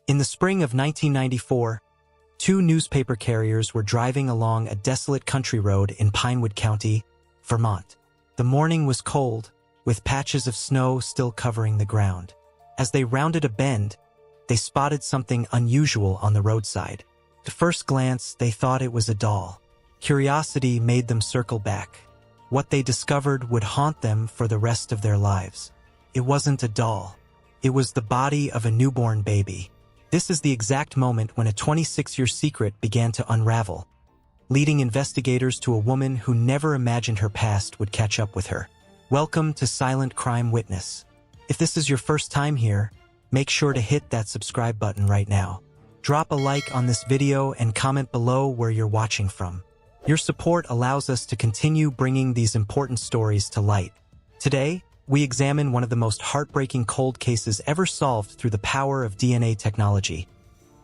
In the spring of 1994, two newspaper carriers were driving along a desolate country road in Pinewood County, Vermont. The morning was cold, with patches of snow still covering the ground. As they rounded a bend, they spotted something unusual on the roadside. At first glance, they thought it was a doll. Curiosity made them circle back. What they discovered would haunt them for the rest of their lives. It wasn't a doll. It was the body of a newborn baby. This is the exact moment when a 26-year secret began to unravel, leading investigators to a woman who never imagined her past would catch up with her. Welcome to Silent Crime Witness. If this is your first time here, make sure to hit that subscribe button right now. Drop a like on this video and comment below where you're watching from. Your support allows us to continue bringing these important stories to light. Today, we examine one of the most heartbreaking cold cases ever solved through the power of DNA technology.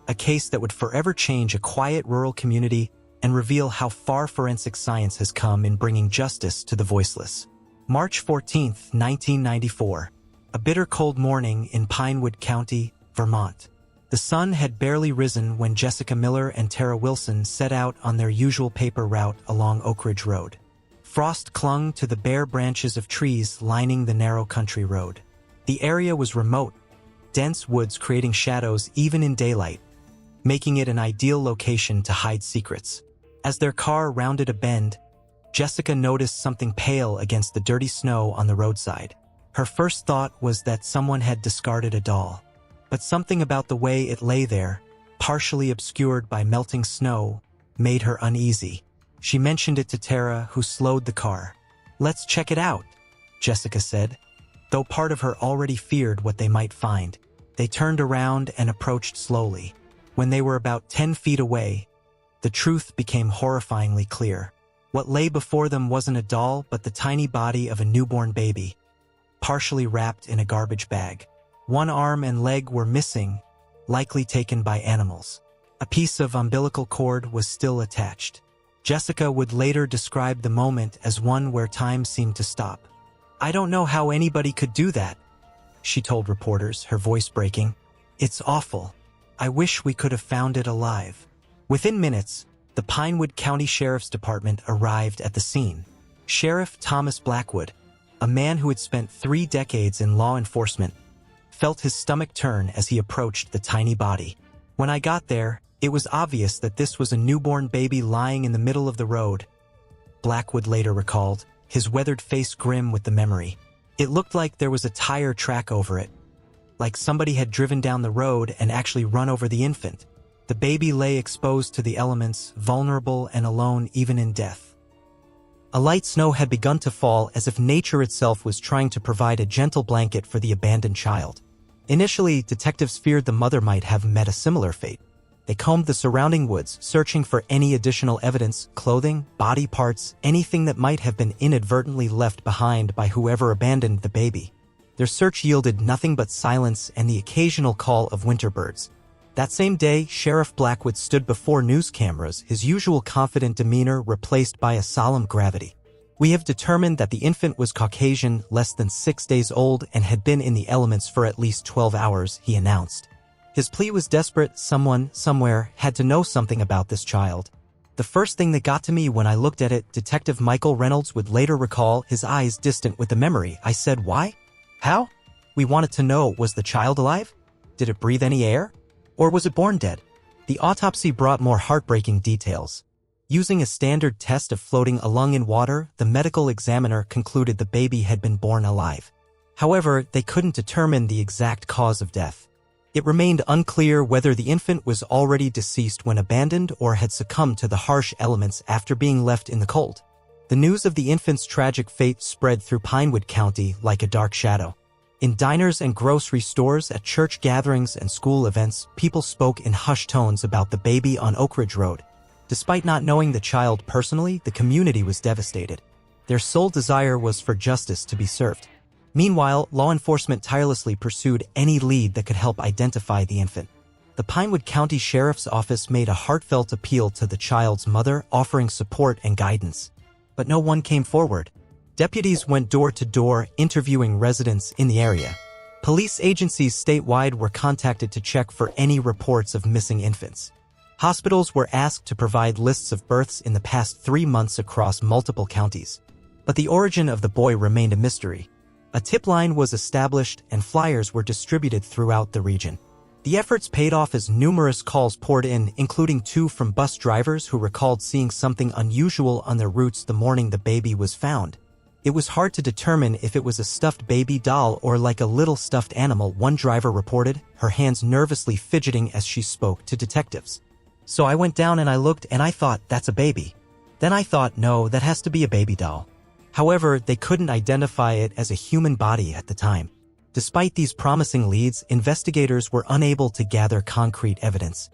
A case that would forever change a quiet rural community and reveal how far forensic science has come in bringing justice to the voiceless. March 14, 1994. A bitter cold morning in Pinewood County, Vermont. The sun had barely risen when Jessica Miller and Tara Wilson set out on their usual paper route along Oak Ridge Road. Frost clung to the bare branches of trees lining the narrow country road. The area was remote, dense woods creating shadows even in daylight, making it an ideal location to hide secrets. As their car rounded a bend, Jessica noticed something pale against the dirty snow on the roadside. Her first thought was that someone had discarded a doll. But something about the way it lay there, partially obscured by melting snow, made her uneasy. She mentioned it to Tara, who slowed the car. "Let's check it out," Jessica said. Though part of her already feared what they might find, they turned around and approached slowly. When they were about 10 feet away, the truth became horrifyingly clear. What lay before them wasn't a doll, but the tiny body of a newborn baby, partially wrapped in a garbage bag. One arm and leg were missing, likely taken by animals. A piece of umbilical cord was still attached. Jessica would later describe the moment as one where time seemed to stop. "I don't know how anybody could do that," she told reporters, her voice breaking. "It's awful. I wish we could have found it alive." Within minutes, the Pinewood County Sheriff's Department arrived at the scene. Sheriff Thomas Blackwood, a man who had spent 3 decades in law enforcement, felt his stomach turn as he approached the tiny body. "When I got there, it was obvious that this was a newborn baby lying in the middle of the road," Blackwood later recalled, his weathered face grim with the memory. "It looked like there was a tire track over it, like somebody had driven down the road and actually run over the infant. The baby lay exposed to the elements, vulnerable and alone even in death." A light snow had begun to fall, as if nature itself was trying to provide a gentle blanket for the abandoned child. Initially, detectives feared the mother might have met a similar fate. They combed the surrounding woods, searching for any additional evidence, clothing, body parts, anything that might have been inadvertently left behind by whoever abandoned the baby. Their search yielded nothing but silence and the occasional call of winter birds. That same day, Sheriff Blackwood stood before news cameras, his usual confident demeanor replaced by a solemn gravity. "We have determined that the infant was Caucasian, less than 6 days old, and had been in the elements for at least 12 hours, he announced. His plea was desperate. Someone, somewhere, had to know something about this child. "The first thing that got to me when I looked at it," Detective Michael Reynolds would later recall, his eyes distant with the memory. "I said, why? How? We wanted to know, was the child alive? Did it breathe any air? Or was it born dead?" The autopsy brought more heartbreaking details. Using a standard test of floating a lung in water, the medical examiner concluded the baby had been born alive. However, they couldn't determine the exact cause of death. It remained unclear whether the infant was already deceased when abandoned or had succumbed to the harsh elements after being left in the cold. The news of the infant's tragic fate spread through Pinewood County like a dark shadow. In diners and grocery stores, at church gatherings and school events, people spoke in hushed tones about the baby on Oak Ridge Road. Despite not knowing the child personally, the community was devastated. Their sole desire was for justice to be served. Meanwhile, law enforcement tirelessly pursued any lead that could help identify the infant. The Pinewood County Sheriff's Office made a heartfelt appeal to the child's mother, offering support and guidance. But no one came forward. Deputies went door to door, interviewing residents in the area. Police agencies statewide were contacted to check for any reports of missing infants. Hospitals were asked to provide lists of births in the past 3 months across multiple counties. But the origin of the boy remained a mystery. A tip line was established and flyers were distributed throughout the region. The efforts paid off as numerous calls poured in, including 2 from bus drivers who recalled seeing something unusual on their routes the morning the baby was found. It was hard to determine if it was a stuffed baby doll or like a little stuffed animal, one driver reported, her hands nervously fidgeting as she spoke to detectives. So I went down and I looked and I thought, that's a baby. Then I thought, no, that has to be a baby doll. However, they couldn't identify it as a human body at the time. Despite these promising leads, investigators were unable to gather concrete evidence.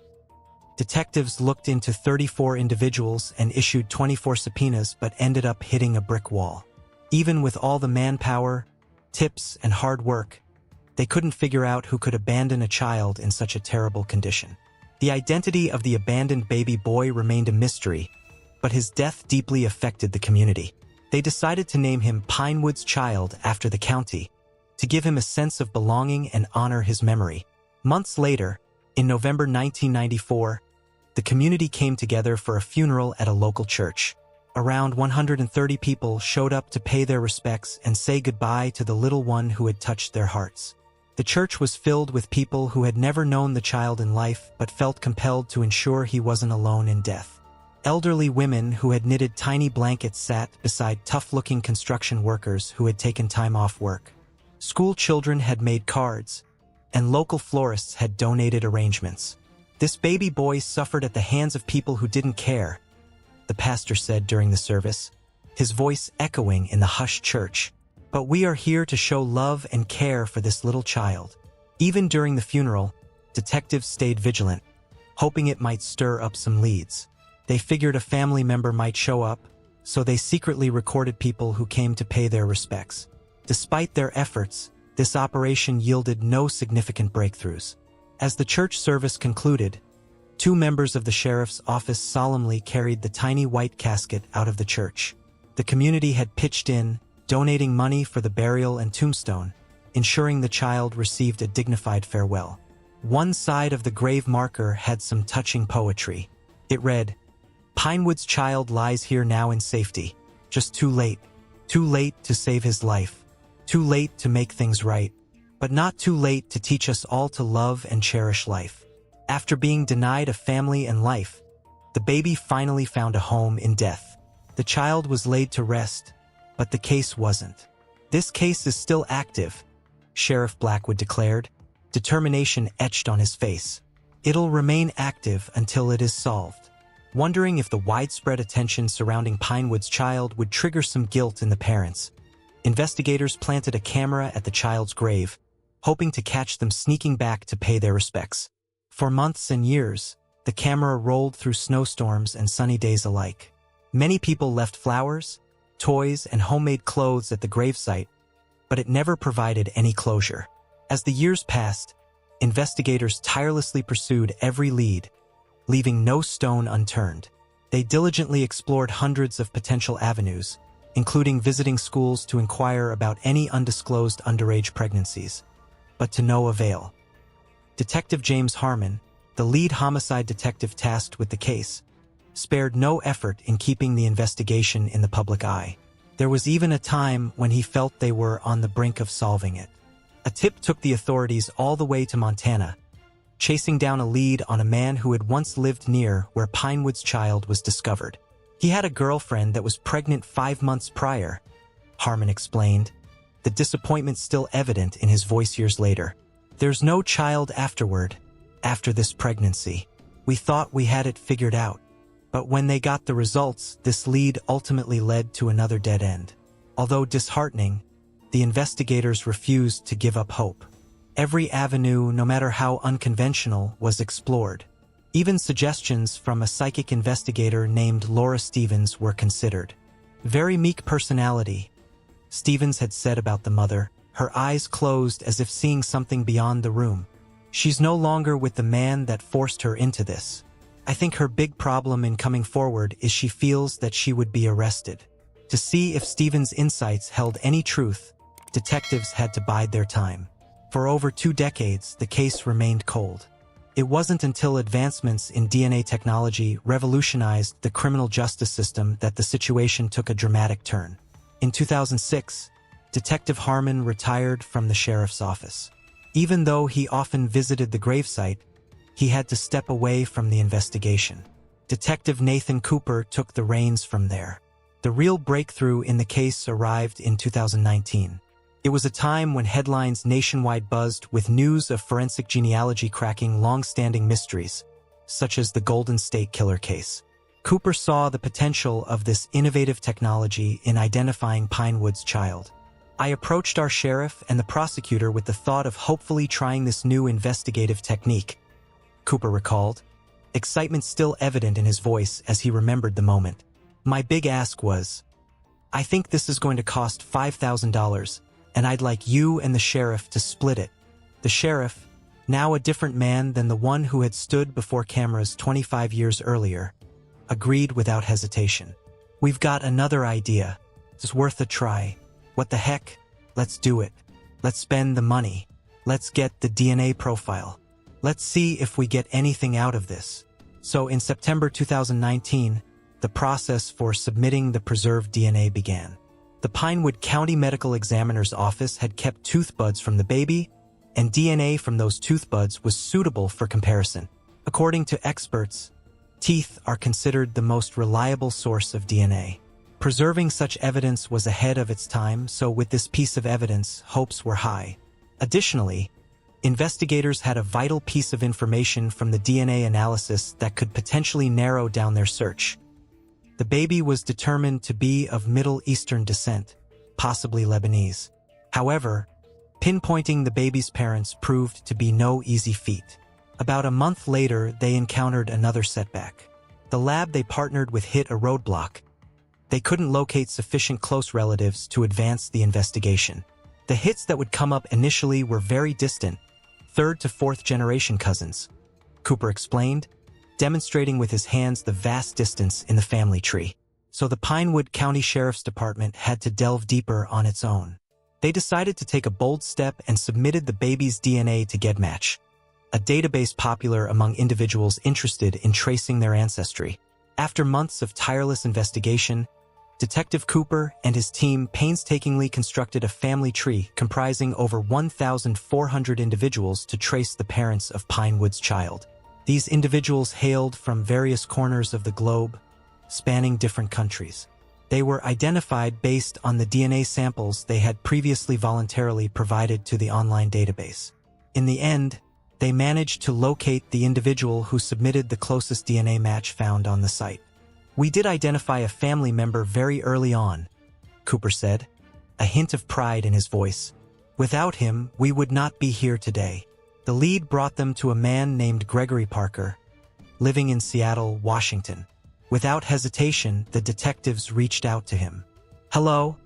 Detectives looked into 34 individuals and issued 24 subpoenas but ended up hitting a brick wall. Even with all the manpower, tips, and hard work, they couldn't figure out who could abandon a child in such a terrible condition. The identity of the abandoned baby boy remained a mystery, but his death deeply affected the community. They decided to name him Pinewood's child after the county, to give him a sense of belonging and honor his memory. Months later, in November 1994, the community came together for a funeral at a local church. Around 130 people showed up to pay their respects and say goodbye to the little one who had touched their hearts. The church was filled with people who had never known the child in life but felt compelled to ensure he wasn't alone in death. Elderly women who had knitted tiny blankets sat beside tough-looking construction workers who had taken time off work. School children had made cards, and local florists had donated arrangements. This baby boy suffered at the hands of people who didn't care, the pastor said during the service, his voice echoing in the hushed church. But we are here to show love and care for this little child. Even during the funeral, detectives stayed vigilant, hoping it might stir up some leads. They figured a family member might show up, so they secretly recorded people who came to pay their respects. Despite their efforts, this operation yielded no significant breakthroughs. As the church service concluded, 2 members of the sheriff's office solemnly carried the tiny white casket out of the church. The community had pitched in, donating money for the burial and tombstone, ensuring the child received a dignified farewell. One side of the grave marker had some touching poetry. It read, "Pinewood's child lies here now in safety. Just too late. Too late to save his life. Too late to make things right. But not too late to teach us all to love and cherish life." After being denied a family and life, the baby finally found a home in death. The child was laid to rest, but the case wasn't. "This case is still active," Sheriff Blackwood declared, determination etched on his face. "It'll remain active until it is solved." Wondering if the widespread attention surrounding Pinewood's child would trigger some guilt in the parents, investigators planted a camera at the child's grave, hoping to catch them sneaking back to pay their respects. For months and years, the camera rolled through snowstorms and sunny days alike. Many people left flowers, toys, and homemade clothes at the gravesite, but it never provided any closure. As the years passed, investigators tirelessly pursued every lead, leaving no stone unturned. They diligently explored hundreds of potential avenues, including visiting schools to inquire about any undisclosed underage pregnancies, but to no avail. Detective James Harmon, the lead homicide detective tasked with the case, spared no effort in keeping the investigation in the public eye. There was even a time when he felt they were on the brink of solving it. A tip took the authorities all the way to Montana, chasing down a lead on a man who had once lived near where Pinewood's child was discovered. He had a girlfriend that was pregnant 5 months prior, Harmon explained, the disappointment still evident in his voice years later. "There's no child after this pregnancy. We thought we had it figured out. But when they got the results, this lead ultimately led to another dead end." Although disheartening, the investigators refused to give up hope. Every avenue, no matter how unconventional, was explored. Even suggestions from a psychic investigator named Laura Stevens were considered. "Very meek personality," Stevens had said about the mother, her eyes closed as if seeing something beyond the room. "She's no longer with the man that forced her into this. I think her big problem in coming forward is she feels that she would be arrested." To see if Stevens' insights held any truth, detectives had to bide their time. For over 2 decades, the case remained cold. It wasn't until advancements in DNA technology revolutionized the criminal justice system that the situation took a dramatic turn. In 2006, Detective Harmon retired from the sheriff's office. Even though he often visited the gravesite, he had to step away from the investigation. Detective Nathan Cooper took the reins from there. The real breakthrough in the case arrived in 2019. It was a time when headlines nationwide buzzed with news of forensic genealogy cracking long-standing mysteries, such as the Golden State Killer case. Cooper saw the potential of this innovative technology in identifying Pinewood's child. I approached our sheriff and the prosecutor with the thought of hopefully trying this new investigative technique, Cooper recalled, excitement still evident in his voice as he remembered the moment. My big ask was, I think this is going to cost $5,000, and I'd like you and the sheriff to split it. The sheriff, now a different man than the one who had stood before cameras 25 years earlier, agreed without hesitation. We've got another idea. It's worth a try. What the heck? Let's do it. Let's spend the money. Let's get the DNA profile. Let's see if we get anything out of this. So in September 2019, the process for submitting the preserved DNA began. The Pinewood County Medical Examiner's Office had kept tooth buds from the baby, and DNA from those tooth buds was suitable for comparison. According to experts, teeth are considered the most reliable source of DNA. Preserving such evidence was ahead of its time, so with this piece of evidence, hopes were high. Additionally, investigators had a vital piece of information from the DNA analysis that could potentially narrow down their search. The baby was determined to be of Middle Eastern descent, possibly Lebanese. However, pinpointing the baby's parents proved to be no easy feat. About a month later, they encountered another setback. The lab they partnered with hit a roadblock. They couldn't locate sufficient close relatives to advance the investigation. The hits that would come up initially were very distant, 3rd to 4th generation cousins, Cooper explained, demonstrating with his hands the vast distance in the family tree. So the Pinewood County Sheriff's Department had to delve deeper on its own. They decided to take a bold step and submitted the baby's DNA to GEDmatch, a database popular among individuals interested in tracing their ancestry. After months of tireless investigation, Detective Cooper and his team painstakingly constructed a family tree comprising over 1,400 individuals to trace the parents of Pinewood's child. These individuals hailed from various corners of the globe, spanning different countries. They were identified based on the DNA samples they had previously voluntarily provided to the online database. In the end, they managed to locate the individual who submitted the closest DNA match found on the site. We did identify a family member very early on, Cooper said, a hint of pride in his voice. Without him, we would not be here today. The lead brought them to a man named Gregory Parker, living in Seattle, Washington. Without hesitation, the detectives reached out to him. Hello,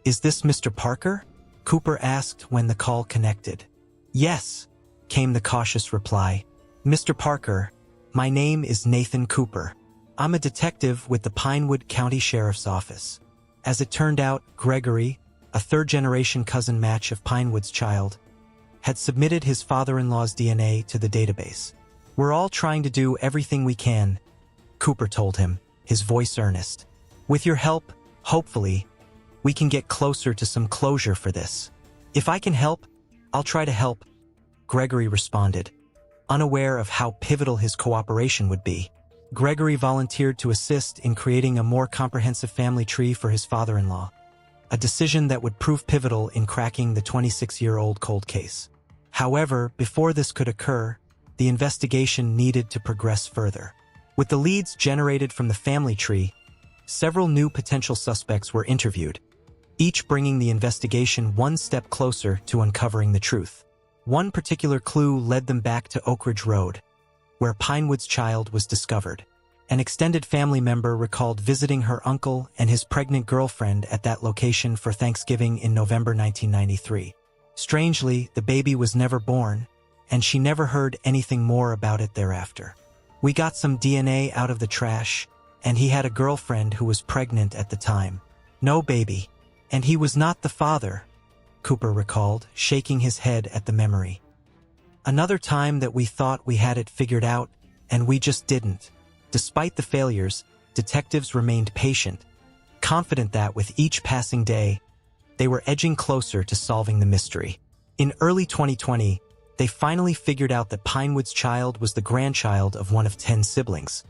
is this Mr. Parker? Cooper asked when the call connected. Yes, came the cautious reply. Mr. Parker, my name is Nathan Cooper. I'm a detective with the Pinewood County Sheriff's Office. As it turned out, Gregory, a 3rd-generation cousin match of Pinewood's child, had submitted his father-in-law's DNA to the database. We're all trying to do everything we can, Cooper told him, his voice earnest. With your help, hopefully, we can get closer to some closure for this. If I can help, I'll try to help, Gregory responded, unaware of how pivotal his cooperation would be. Gregory volunteered to assist in creating a more comprehensive family tree for his father-in-law, a decision that would prove pivotal in cracking the 26-year-old cold case. However, before this could occur, the investigation needed to progress further. With the leads generated from the family tree, several new potential suspects were interviewed, each bringing the investigation one step closer to uncovering the truth. One particular clue led them back to Oak Ridge Road, where Pinewood's child was discovered. An extended family member recalled visiting her uncle and his pregnant girlfriend at that location for Thanksgiving in November 1993. Strangely, the baby was never born, and she never heard anything more about it thereafter. We got some DNA out of the trash, and he had a girlfriend who was pregnant at the time. No baby, and he was not the father, Cooper recalled, shaking his head at the memory. Another time that we thought we had it figured out, and we just didn't. Despite the failures, detectives remained patient, confident that with each passing day, they were edging closer to solving the mystery. In early 2020, they finally figured out that Pinewood's child was the grandchild of one of 10 siblings.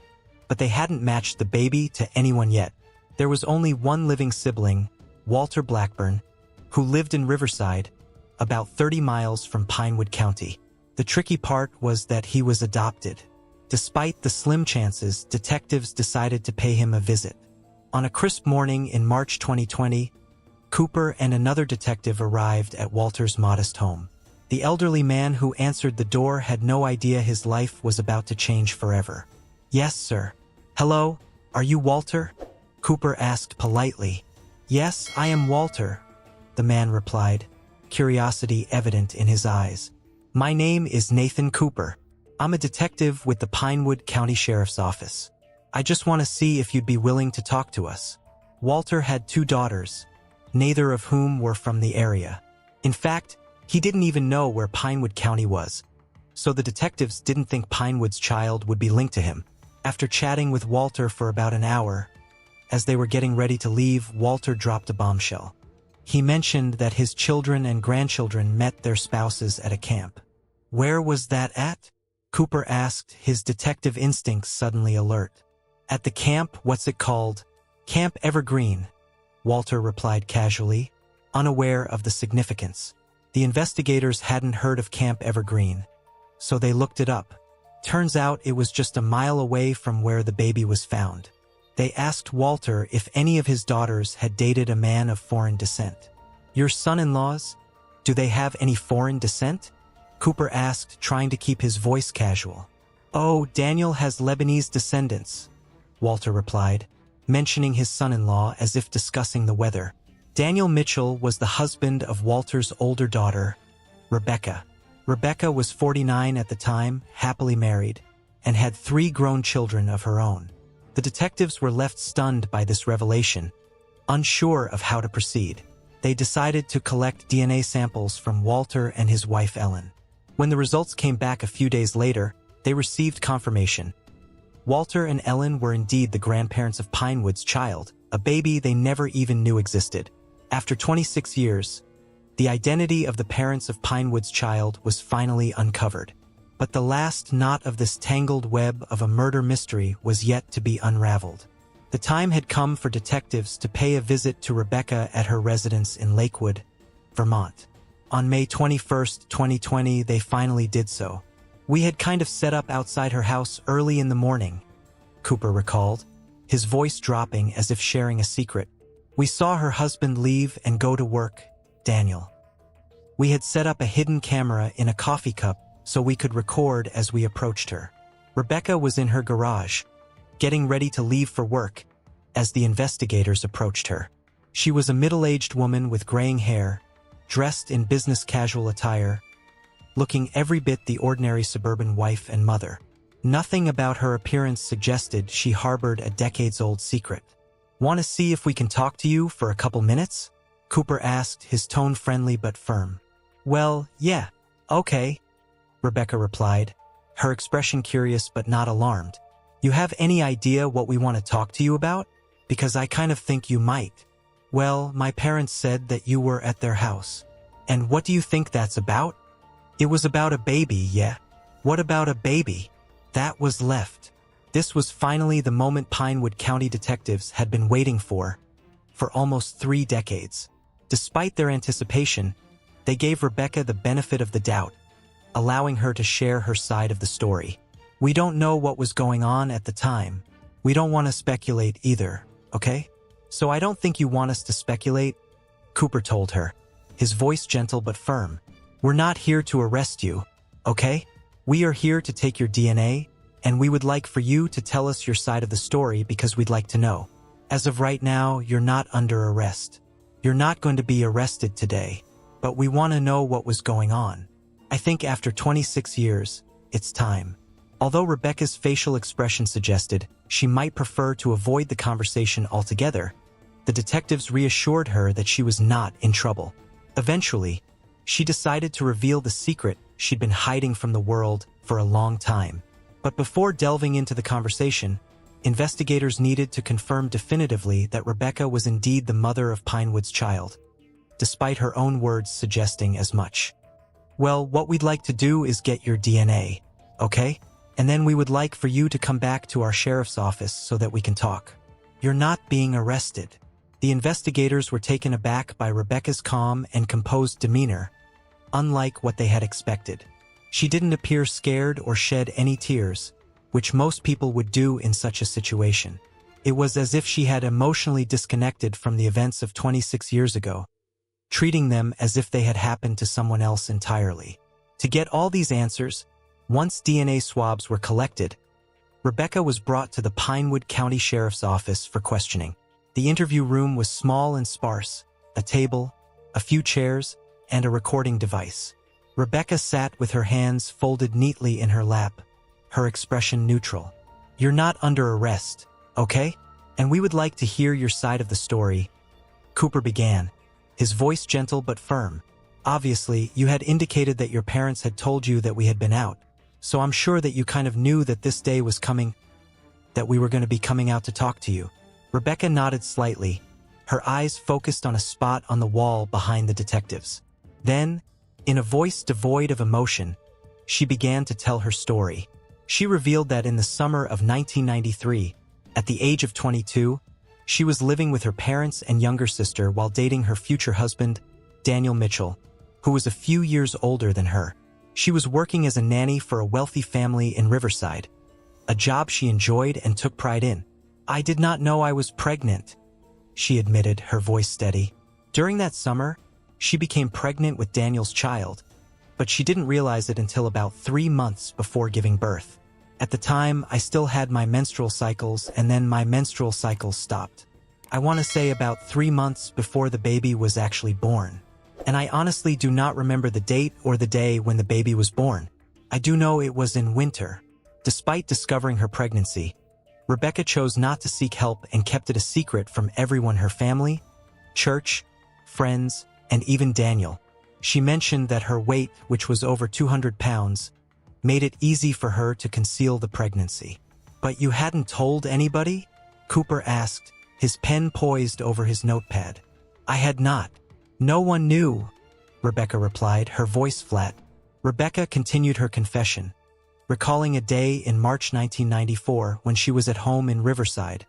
But they hadn't matched the baby to anyone yet. There was only one living sibling, Walter Blackburn, who lived in Riverside, about 30 miles from Pinewood County. The tricky part was that he was adopted. Despite the slim chances, detectives decided to pay him a visit. On a crisp morning in March 2020, Cooper and another detective arrived at Walter's modest home. The elderly man who answered the door had no idea his life was about to change forever. "Yes, sir." "Hello, are you Walter?" Cooper asked politely. "Yes, I am Walter," the man replied, curiosity evident in his eyes. "My name is Nathan Cooper. I'm a detective with the Pinewood County Sheriff's Office. I just want to see if you'd be willing to talk to us." Walter had 2 daughters, neither of whom were from the area. In fact, he didn't even know where Pinewood County was, so the detectives didn't think Pinewood's child would be linked to him. After chatting with Walter for about an hour, as they were getting ready to leave, Walter dropped a bombshell. He mentioned that his children and grandchildren met their spouses at a camp. "Where was that at?" Cooper asked, his detective instincts suddenly alert. "At the camp, what's it called?" "Camp Evergreen," Walter replied casually, unaware of the significance. The investigators hadn't heard of Camp Evergreen, so they looked it up. Turns out it was just a mile away from where the baby was found. They asked Walter if any of his daughters had dated a man of foreign descent. "Your son-in-laws? Do they have any foreign descent?" Cooper asked, trying to keep his voice casual. "Oh, Daniel has Lebanese descendants," Walter replied, mentioning his son-in-law as if discussing the weather. Daniel Mitchell was the husband of Walter's older daughter, Rebecca. Rebecca was 49 at the time, happily married, and had 3 grown children of her own. The detectives were left stunned by this revelation, unsure of how to proceed. They decided to collect DNA samples from Walter and his wife Ellen. When the results came back a few days later, they received confirmation. Walter and Ellen were indeed the grandparents of Pinewood's child, a baby they never even knew existed. After 26 years, the identity of the parents of Pinewood's child was finally uncovered. But the last knot of this tangled web of a murder mystery was yet to be unraveled. The time had come for detectives to pay a visit to Rebecca at her residence in Lakewood, Vermont. On May 21, 2020, they finally did so. "We had kind of set up outside her house early in the morning," Cooper recalled, his voice dropping as if sharing a secret. "We saw her husband leave and go to work, Daniel. We had set up a hidden camera in a coffee cup so we could record as we approached her. Rebecca was in her garage, getting ready to leave for work, as the investigators approached her. She was a middle-aged woman with graying hair, dressed in business casual attire, looking every bit the ordinary suburban wife and mother. Nothing about her appearance suggested she harbored a decades-old secret. "Want to see if we can talk to you for a couple minutes?" Cooper asked, his tone friendly but firm. "Well, yeah, okay," Rebecca replied, her expression curious but not alarmed. "You have any idea what we want to talk to you about? Because I kind of think you might." "Well, my parents said that you were at their house." "And what do you think that's about?" "It was about a baby, yeah." "What about a baby?" That was left. This was finally the moment Pinewood County detectives had been waiting for almost 3 decades. Despite their anticipation, they gave Rebecca the benefit of the doubt, allowing her to share her side of the story. "We don't know what was going on at the time. We don't want to speculate either, okay? So I don't think you want us to speculate," Cooper told her, his voice gentle but firm. "We're not here to arrest you, okay? We are here to take your DNA, and we would like for you to tell us your side of the story because we'd like to know. As of right now, you're not under arrest. You're not going to be arrested today, but we want to know what was going on. I think after 26 years, it's time." Although Rebecca's facial expression suggested she might prefer to avoid the conversation altogether, the detectives reassured her that she was not in trouble. Eventually, she decided to reveal the secret she'd been hiding from the world for a long time. But before delving into the conversation, investigators needed to confirm definitively that Rebecca was indeed the mother of Pinewood's child, despite her own words suggesting as much. Well, what we'd like to do is get your DNA, okay? And then we would like for you to come back to our sheriff's office so that we can talk. You're not being arrested. The investigators were taken aback by Rebecca's calm and composed demeanor, unlike what they had expected. She didn't appear scared or shed any tears, which most people would do in such a situation. It was as if she had emotionally disconnected from the events of 26 years ago, treating them as if they had happened to someone else entirely. To get all these answers, once DNA swabs were collected, Rebecca was brought to the Pinewood County Sheriff's Office for questioning. The interview room was small and sparse, a table, a few chairs, and a recording device. Rebecca sat with her hands folded neatly in her lap, her expression neutral. You're not under arrest, okay? And we would like to hear your side of the story, Cooper began, his voice gentle but firm. Obviously, you had indicated that your parents had told you that we had been out, so I'm sure that you kind of knew that this day was coming, that we were going to be coming out to talk to you. Rebecca nodded slightly, her eyes focused on a spot on the wall behind the detectives. Then, in a voice devoid of emotion, she began to tell her story. She revealed that in the summer of 1993, at the age of 22, she was living with her parents and younger sister while dating her future husband, Daniel Mitchell, who was a few years older than her. She was working as a nanny for a wealthy family in Riverside, a job she enjoyed and took pride in. I did not know I was pregnant, she admitted, her voice steady. During that summer, she became pregnant with Daniel's child, but she didn't realize it until about 3 months before giving birth. At the time, I still had my menstrual cycles, and then my menstrual cycles stopped. I want to say about 3 months before the baby was actually born. And I honestly do not remember the date or the day when the baby was born. I do know it was in winter. Despite discovering her pregnancy, Rebecca chose not to seek help and kept it a secret from everyone: her family, church, friends, and even Daniel. She mentioned that her weight, which was over 200 pounds, made it easy for her to conceal the pregnancy. But you hadn't told anybody? Cooper asked, his pen poised over his notepad. I had not. No one knew, Rebecca replied, her voice flat. Rebecca continued her confession, recalling a day in March 1994 when she was at home in Riverside,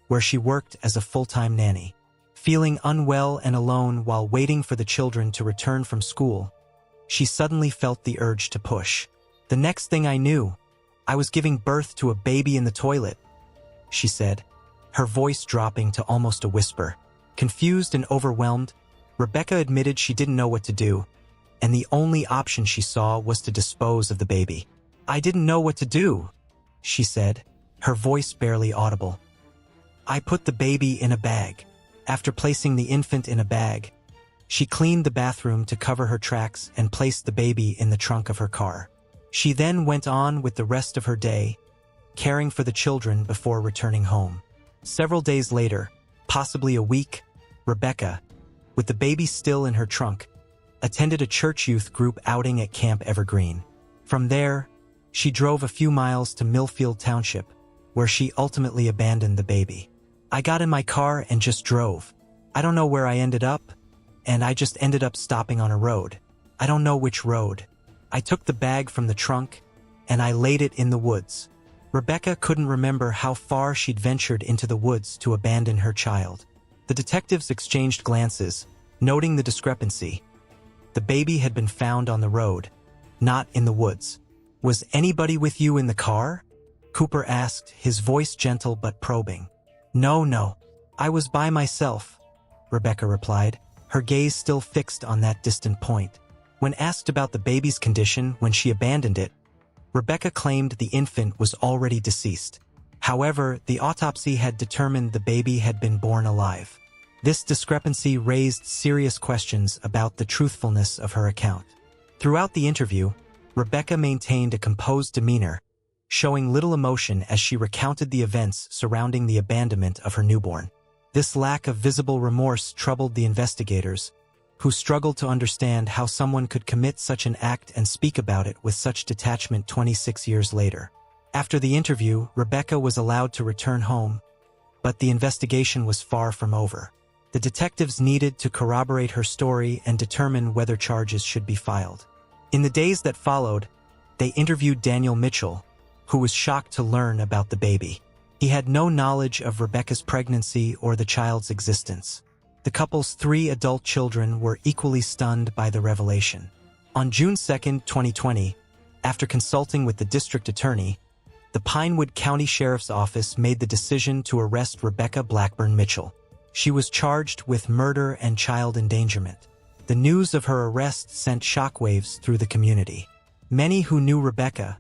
where she worked as a full-time nanny. Feeling unwell and alone while waiting for the children to return from school, she suddenly felt the urge to push. The next thing I knew, I was giving birth to a baby in the toilet, she said, her voice dropping to almost a whisper. Confused and overwhelmed, Rebecca admitted she didn't know what to do, and the only option she saw was to dispose of the baby. I didn't know what to do, she said, her voice barely audible. I put the baby in a bag. After placing the infant in a bag, she cleaned the bathroom to cover her tracks and placed the baby in the trunk of her car. She then went on with the rest of her day, caring for the children before returning home. Several days later, possibly a week, Rebecca, with the baby still in her trunk, attended a church youth group outing at Camp Evergreen. From there, she drove a few miles to Millfield Township, where she ultimately abandoned the baby. I got in my car and just drove. I don't know where I ended up, and I just ended up stopping on a road. I don't know which road. I took the bag from the trunk, and I laid it in the woods. Rebecca couldn't remember how far she'd ventured into the woods to abandon her child. The detectives exchanged glances, noting the discrepancy. The baby had been found on the road, not in the woods. Was anybody with you in the car? Cooper asked, his voice gentle but probing. No, I was by myself, Rebecca replied, her gaze still fixed on that distant point. When asked about the baby's condition when she abandoned it, Rebecca claimed the infant was already deceased. However, the autopsy had determined the baby had been born alive. This discrepancy raised serious questions about the truthfulness of her account. Throughout the interview, Rebecca maintained a composed demeanor, showing little emotion as she recounted the events surrounding the abandonment of her newborn. This lack of visible remorse troubled the investigators, who struggled to understand how someone could commit such an act and speak about it with such detachment 26 years later. After the interview, Rebecca was allowed to return home, but the investigation was far from over. The detectives needed to corroborate her story and determine whether charges should be filed. In the days that followed, they interviewed Daniel Mitchell, who was shocked to learn about the baby. He had no knowledge of Rebecca's pregnancy or the child's existence. The couple's 3 adult children were equally stunned by the revelation. On June 2, 2020, after consulting with the district attorney, the Pinewood County Sheriff's Office made the decision to arrest Rebecca Blackburn Mitchell. She was charged with murder and child endangerment. The news of her arrest sent shockwaves through the community. Many who knew Rebecca,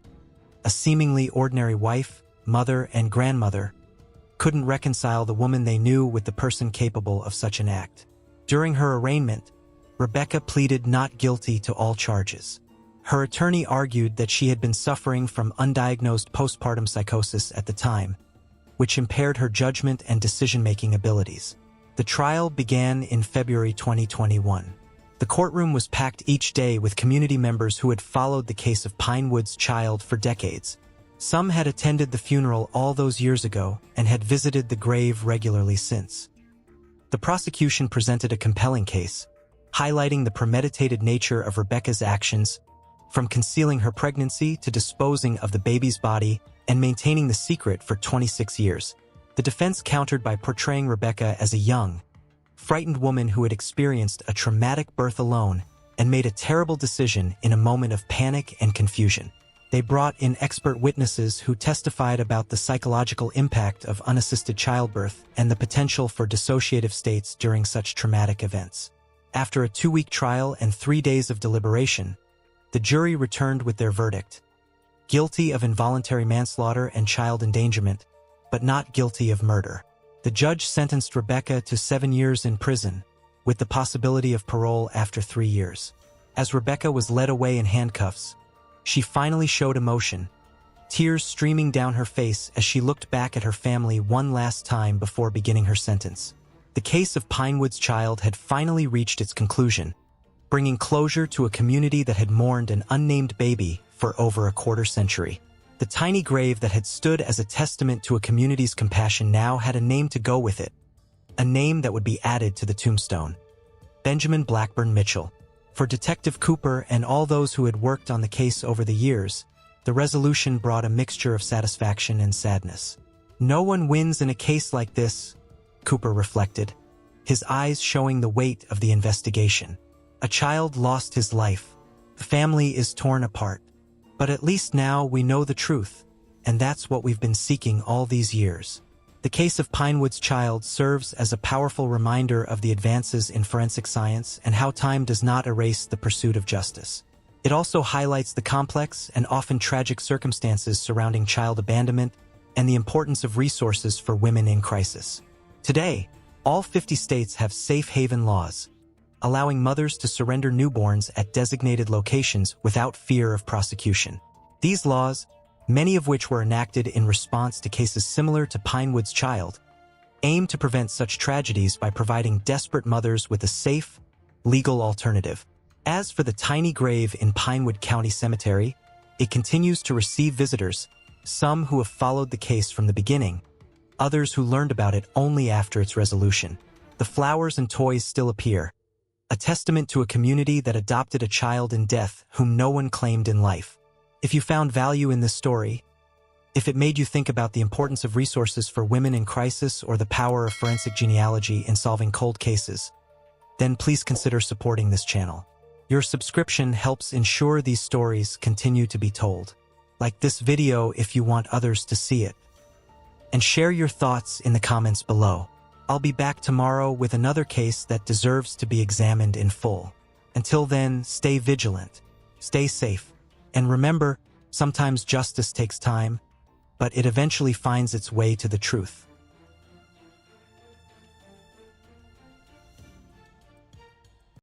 a seemingly ordinary wife, mother, and grandmother, couldn't reconcile the woman they knew with the person capable of such an act. During her arraignment, Rebecca pleaded not guilty to all charges. Her attorney argued that she had been suffering from undiagnosed postpartum psychosis at the time, which impaired her judgment and decision-making abilities. The trial began in February 2021. The courtroom was packed each day with community members who had followed the case of Pinewood's child for decades. Some had attended the funeral all those years ago and had visited the grave regularly since. The prosecution presented a compelling case, highlighting the premeditated nature of Rebecca's actions, from concealing her pregnancy to disposing of the baby's body and maintaining the secret for 26 years. The defense countered by portraying Rebecca as a young, frightened woman who had experienced a traumatic birth alone and made a terrible decision in a moment of panic and confusion. They brought in expert witnesses who testified about the psychological impact of unassisted childbirth and the potential for dissociative states during such traumatic events. After a 2-week trial and 3 days of deliberation, the jury returned with their verdict: guilty of involuntary manslaughter and child endangerment, but not guilty of murder. The judge sentenced Rebecca to 7 years in prison, with the possibility of parole after 3 years. As Rebecca was led away in handcuffs, she finally showed emotion, tears streaming down her face as she looked back at her family one last time before beginning her sentence. The case of Pinewood's child had finally reached its conclusion, bringing closure to a community that had mourned an unnamed baby for over a quarter century. The tiny grave that had stood as a testament to a community's compassion now had a name to go with it, a name that would be added to the tombstone: Benjamin Blackburn Mitchell. For Detective Cooper and all those who had worked on the case over the years, the resolution brought a mixture of satisfaction and sadness. No one wins in a case like this, Cooper reflected, his eyes showing the weight of the investigation. A child lost his life. The family is torn apart. But at least now we know the truth, and that's what we've been seeking all these years. The case of Pinewood's child serves as a powerful reminder of the advances in forensic science and how time does not erase the pursuit of justice. It also highlights the complex and often tragic circumstances surrounding child abandonment and the importance of resources for women in crisis. Today, all 50 states have safe haven laws, allowing mothers to surrender newborns at designated locations without fear of prosecution. These laws, many of which were enacted in response to cases similar to Pinewood's child, aim to prevent such tragedies by providing desperate mothers with a safe, legal alternative. As for the tiny grave in Pinewood County Cemetery, it continues to receive visitors, some who have followed the case from the beginning, others who learned about it only after its resolution. The flowers and toys still appear, a testament to a community that adopted a child in death whom no one claimed in life. If you found value in this story, if it made you think about the importance of resources for women in crisis or the power of forensic genealogy in solving cold cases, then please consider supporting this channel. Your subscription helps ensure these stories continue to be told. Like this video if you want others to see it. And share your thoughts in the comments below. I'll be back tomorrow with another case that deserves to be examined in full. Until then, stay vigilant, stay safe, and remember, sometimes justice takes time, but it eventually finds its way to the truth.